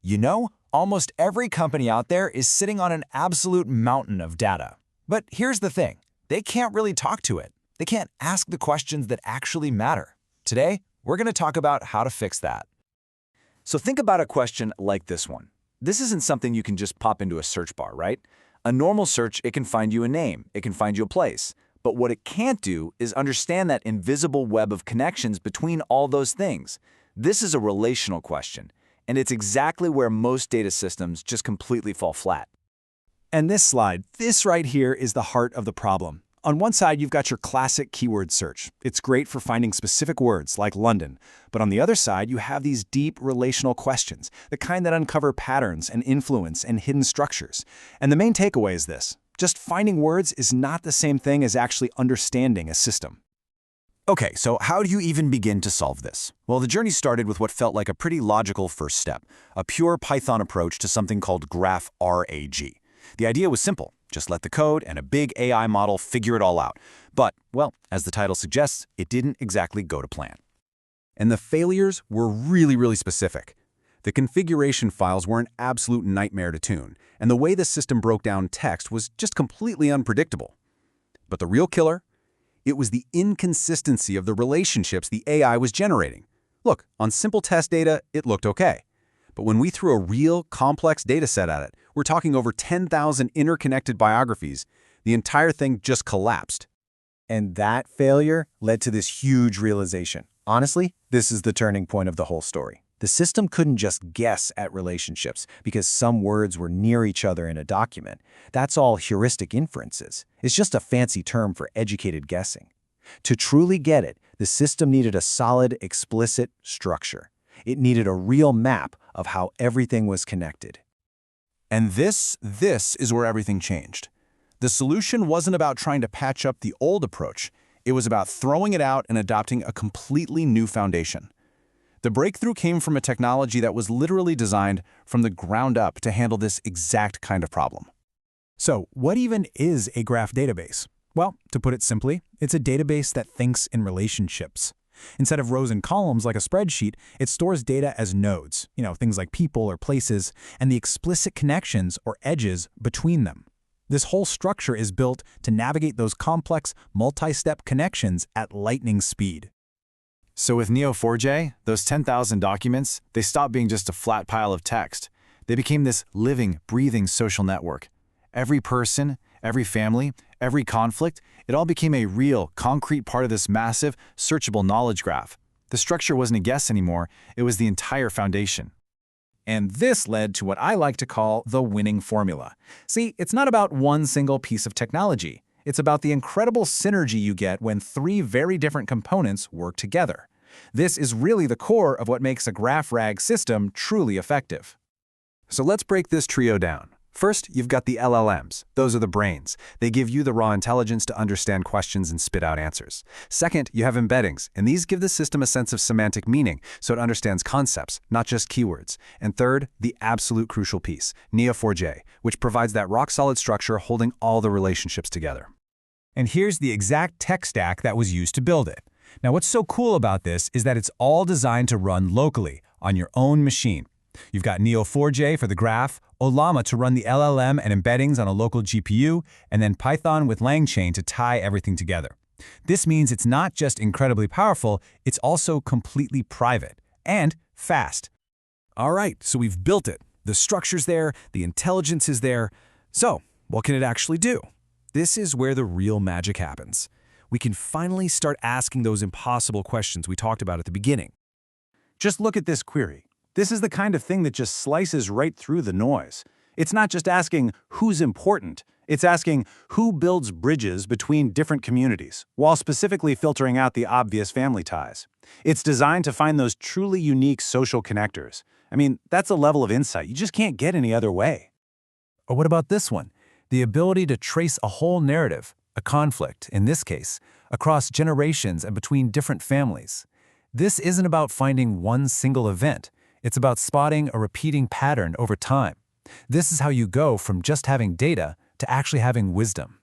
You know, almost every company out there is sitting on an absolute mountain of data. But here's the thing, they can't really talk to it. They can't ask the questions that actually matter. Today, we're going to talk about how to fix that. So think about a question like this one. This isn't something you can just pop into a search bar, right? A normal search, it can find you a name, it can find you a place. But what it can't do is understand that invisible web of connections between all those things. This is a relational question, and it's exactly where most data systems just completely fall flat. And this slide, this right here is the heart of the problem. On one side, you've got your classic keyword search. It's great for finding specific words like London. But on the other side, you have these deep relational questions, the kind that uncover patterns and influence and hidden structures. And the main takeaway is this: just finding words is not the same thing as actually understanding a system. Okay, so how do you even begin to solve this? Well, the journey started with what felt like a pretty logical first step, a pure Python approach to something called GraphRAG. The idea was simple. Just let the code and a big AI model figure it all out. But, well, as the title suggests, it didn't exactly go to plan. And the failures were really specific. The configuration files were an absolute nightmare to tune, and the way the system broke down text was just completely unpredictable. But the real killer? It was the inconsistency of the relationships the AI was generating. Look, on simple test data, it looked okay. But when we threw a real, complex data set at it, we're talking over 10,000 interconnected biographies, the entire thing just collapsed. And that failure led to this huge realization. Honestly, this is the turning point of the whole story. The system couldn't just guess at relationships because some words were near each other in a document. That's all heuristic inferences. It's just a fancy term for educated guessing. To truly get it, the system needed a solid, explicit structure. It needed a real map of how everything was connected. And this is where everything changed. The solution wasn't about trying to patch up the old approach. It was about throwing it out and adopting a completely new foundation. The breakthrough came from a technology that was literally designed from the ground up to handle this exact kind of problem. So, what even is a graph database? Well, to put it simply, it's a database that thinks in relationships. Instead of rows and columns like a spreadsheet, it stores data as nodes, things like people or places, and the explicit connections or edges between them. This whole structure is built to navigate those complex, multi-step connections at lightning speed. So with Neo4j, those 10,000 documents, they stopped being just a flat pile of text. They became this living, breathing social network. Every person, every family, every conflict, it all became a real, concrete part of this massive, searchable knowledge graph. The structure wasn't a guess anymore, it was the entire foundation. And this led to what I like to call the winning formula. See, it's not about one single piece of technology. It's about the incredible synergy you get when three very different components work together. This is really the core of what makes a GraphRAG system truly effective. So let's break this trio down. First, you've got the LLMs. Those are the brains. They give you the raw intelligence to understand questions and spit out answers. Second, you have embeddings, and these give the system a sense of semantic meaning, so it understands concepts, not just keywords. And third, the absolute crucial piece, Neo4j, which provides that rock-solid structure holding all the relationships together. And here's the exact tech stack that was used to build it. Now, what's so cool about this is that it's all designed to run locally, on your own machine. You've got Neo4j for the graph, Ollama to run the LLM and embeddings on a local GPU, and then Python with LangChain to tie everything together. This means it's not just incredibly powerful, it's also completely private and fast. All right, so we've built it. The structure's there, the intelligence is there. So, what can it actually do? This is where the real magic happens. We can finally start asking those impossible questions we talked about at the beginning. Just look at this query. This is the kind of thing that just slices right through the noise. It's not just asking who's important, it's asking who builds bridges between different communities, while specifically filtering out the obvious family ties. It's designed to find those truly unique social connectors. I mean, that's a level of insight you just can't get any other way. Or what about this one? The ability to trace a whole narrative, a conflict, in this case, across generations and between different families. This isn't about finding one single event. It's about spotting a repeating pattern over time. This is how you go from just having data to actually having wisdom.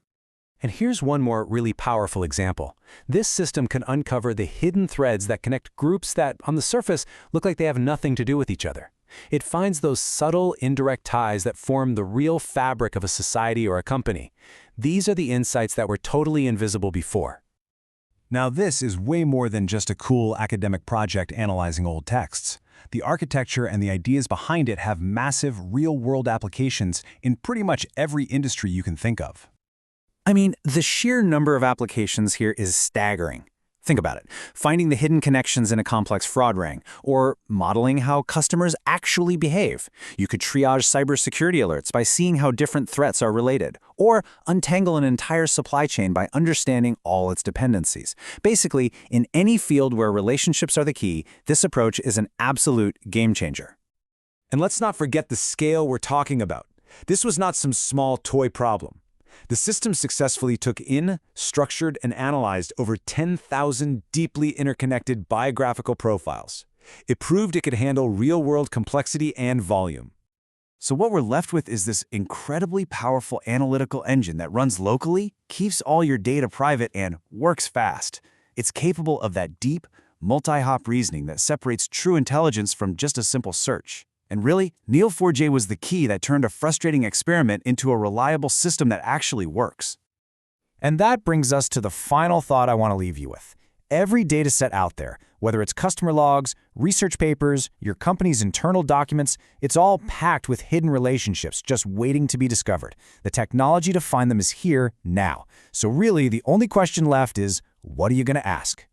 And here's one more really powerful example. This system can uncover the hidden threads that connect groups that, on the surface, look like they have nothing to do with each other. It finds those subtle, indirect ties that form the real fabric of a society or a company. These are the insights that were totally invisible before. Now this is way more than just a cool academic project analyzing old texts. The architecture and the ideas behind it have massive, real-world applications in pretty much every industry you can think of. I mean, the sheer number of applications here is staggering. Think about it. Finding the hidden connections in a complex fraud ring, or modeling how customers actually behave. You could triage cybersecurity alerts by seeing how different threats are related, or untangle an entire supply chain by understanding all its dependencies. Basically, in any field where relationships are the key, this approach is an absolute game changer. And let's not forget the scale we're talking about. This was not some small toy problem. The system successfully took in, structured, and analyzed over 10,000 deeply interconnected biographical profiles. It proved it could handle real-world complexity and volume. So what we're left with is this incredibly powerful analytical engine that runs locally, keeps all your data private, and works fast. It's capable of that deep, multi-hop reasoning that separates true intelligence from just a simple search. And really, Neo4j was the key that turned a frustrating experiment into a reliable system that actually works. And that brings us to the final thought I want to leave you with. Every dataset out there, whether it's customer logs, research papers, your company's internal documents, it's all packed with hidden relationships just waiting to be discovered. The technology to find them is here now. So really, the only question left is, what are you going to ask?